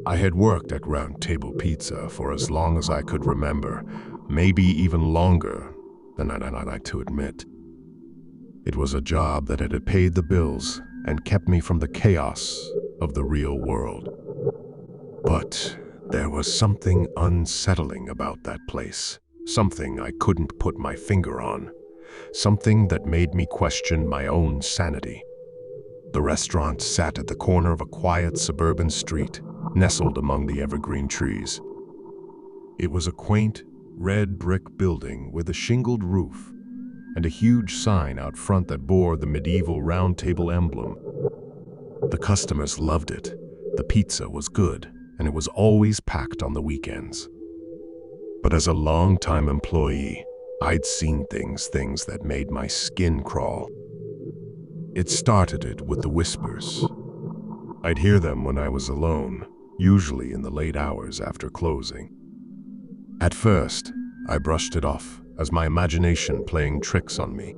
I had worked at Round Table Pizza for as long as I could remember, maybe even longer than I'd like to admit. It was a job that had paid the bills and kept me from the chaos of the real world. But there was something unsettling about that place, something I couldn't put my finger on, something that made me question my own sanity. The restaurant sat at the corner of a quiet suburban street, nestled among the evergreen trees. It was a quaint, red brick building with a shingled roof and a huge sign out front that bore the medieval round table emblem. The customers loved it. The pizza was good, and it was always packed on the weekends. But as a long-time employee, I'd seen things that made my skin crawl. It started with the whispers. I'd hear them when I was alone, usually in the late hours after closing. At first, I brushed it off as my imagination playing tricks on me.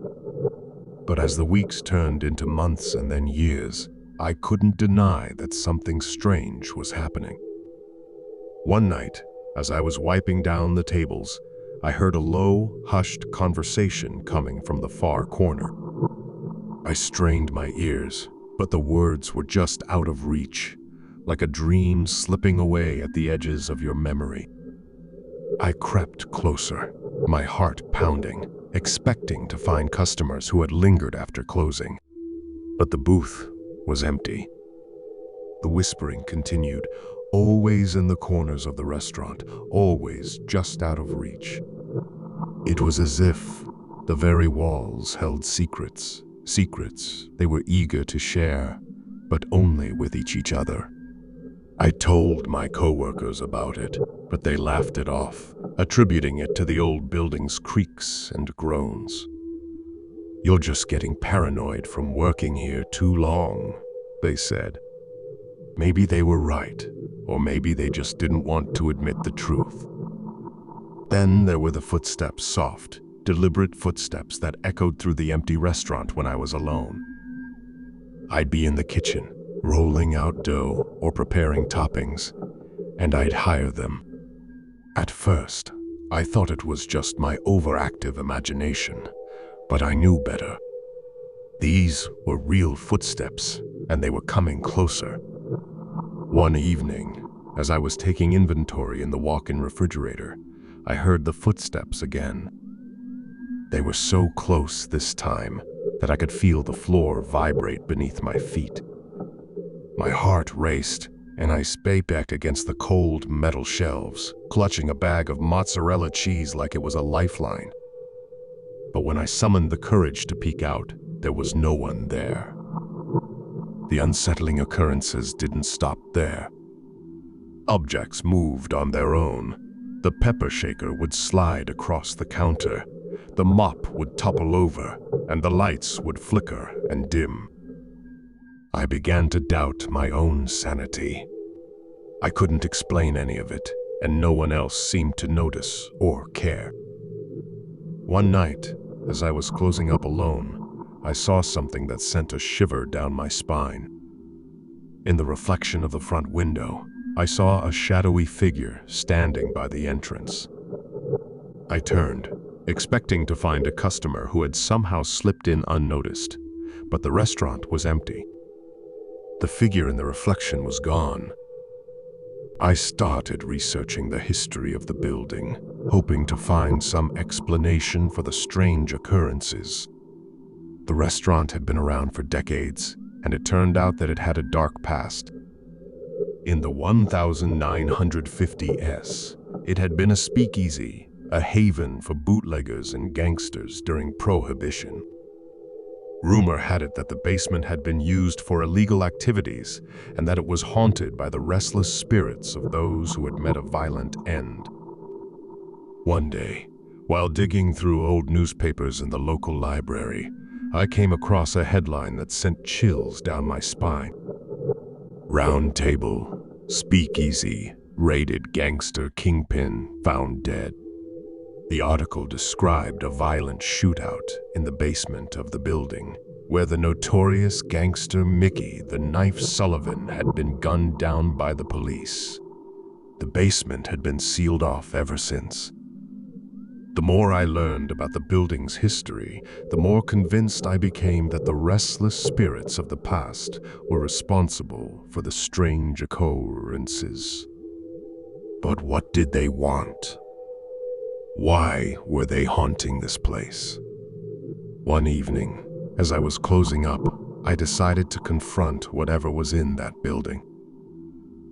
But as the weeks turned into months and then years, I couldn't deny that something strange was happening. One night, as I was wiping down the tables, I heard a low, hushed conversation coming from the far corner. I strained my ears, but the words were just out of reach, like a dream slipping away at the edges of your memory. I crept closer, my heart pounding, expecting to find customers who had lingered after closing. But the booth was empty. The whispering continued, always in the corners of the restaurant, always just out of reach. It was as if the very walls held secrets they were eager to share, but only with each other. I told my coworkers about it, but they laughed it off, attributing it to the old building's creaks and groans. "You're just getting paranoid from working here too long," they said. Maybe they were right, or maybe they just didn't want to admit the truth. Then there were the footsteps, soft, deliberate footsteps that echoed through the empty restaurant when I was alone. I'd be in the kitchen, rolling out dough or preparing toppings, and I'd hear them. At first, I thought it was just my overactive imagination, but I knew better. These were real footsteps, and they were coming closer. One evening, as I was taking inventory in the walk-in refrigerator, I heard the footsteps again. They were so close this time that I could feel the floor vibrate beneath my feet. My heart raced, and I sped back against the cold metal shelves, clutching a bag of mozzarella cheese like it was a lifeline. But when I summoned the courage to peek out, there was no one there. The unsettling occurrences didn't stop there. Objects moved on their own. The pepper shaker would slide across the counter, the mop would topple over, and the lights would flicker and dim. I began to doubt my own sanity. I couldn't explain any of it, and no one else seemed to notice or care. One night, as I was closing up alone, I saw something that sent a shiver down my spine. In the reflection of the front window, I saw a shadowy figure standing by the entrance. I turned, expecting to find a customer who had somehow slipped in unnoticed, but the restaurant was empty. The figure in the reflection was gone. I started researching the history of the building, hoping to find some explanation for the strange occurrences. The restaurant had been around for decades, and it turned out that it had a dark past. In the 1950s, it had been a speakeasy, a haven for bootleggers and gangsters during Prohibition. Rumor had it that the basement had been used for illegal activities and that it was haunted by the restless spirits of those who had met a violent end. One day, while digging through old newspapers in the local library, I came across a headline that sent chills down my spine. "Round Table, Speakeasy, Raided Gangster Kingpin Found Dead." The article described a violent shootout in the basement of the building, where the notorious gangster Mickey the Knife Sullivan had been gunned down by the police. The basement had been sealed off ever since. The more I learned about the building's history, the more convinced I became that the restless spirits of the past were responsible for the strange occurrences. But what did they want? Why were they haunting this place? One evening, as I was closing up, I decided to confront whatever was in that building.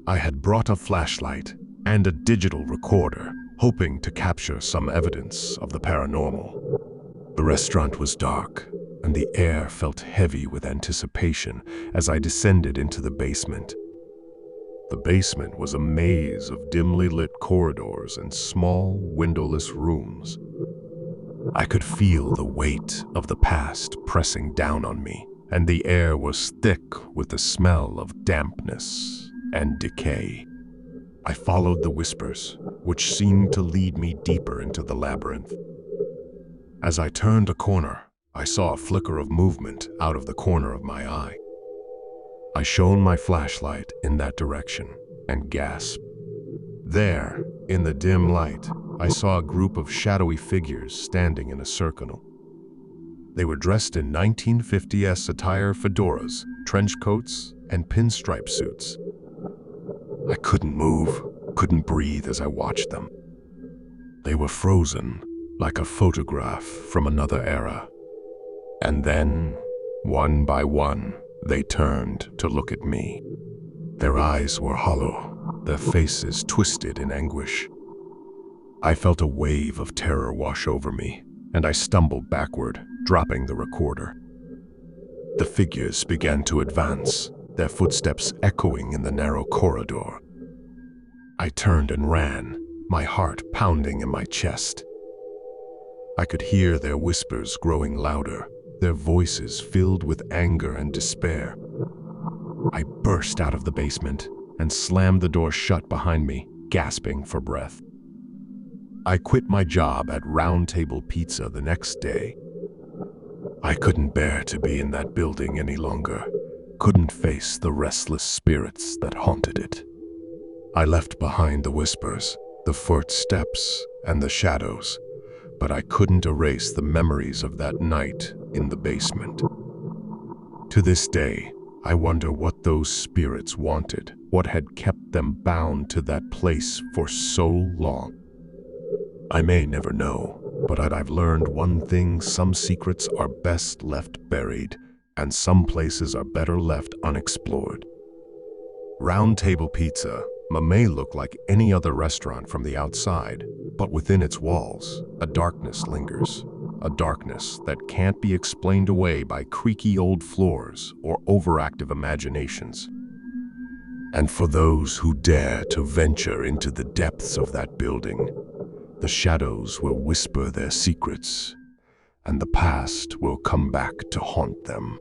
I had brought a flashlight and a digital recorder, hoping to capture some evidence of the paranormal. The restaurant was dark, and the air felt heavy with anticipation as I descended into the basement. The basement was a maze of dimly lit corridors and small, windowless rooms. I could feel the weight of the past pressing down on me, and the air was thick with the smell of dampness and decay. I followed the whispers, which seemed to lead me deeper into the labyrinth. As I turned a corner, I saw a flicker of movement out of the corner of my eye. I shone my flashlight in that direction and gasped. There, in the dim light, I saw a group of shadowy figures standing in a circle. They were dressed in 1950s attire fedoras, trench coats, and pinstripe suits. I couldn't move, couldn't breathe as I watched them. They were frozen, like a photograph from another era. And then, one by one, they turned to look at me. Their eyes were hollow, their faces twisted in anguish. I felt a wave of terror wash over me, and I stumbled backward, dropping the recorder. The figures began to advance, their footsteps echoing in the narrow corridor. I turned and ran, my heart pounding in my chest. I could hear their whispers growing louder, their voices filled with anger and despair. I burst out of the basement and slammed the door shut behind me, gasping for breath. I quit my job at Round Table Pizza the next day. I couldn't bear to be in that building any longer, couldn't face the restless spirits that haunted it. I left behind the whispers, the footsteps, and the shadows, but I couldn't erase the memories of that night in the basement. To this day, I wonder what those spirits wanted, what had kept them bound to that place for so long. I may never know, but I've learned one thing: some secrets are best left buried, and some places are better left unexplored. Round Table Pizza may look like any other restaurant from the outside, but within its walls, a darkness lingers. A darkness that can't be explained away by creaky old floors or overactive imaginations. And for those who dare to venture into the depths of that building, the shadows will whisper their secrets, and the past will come back to haunt them.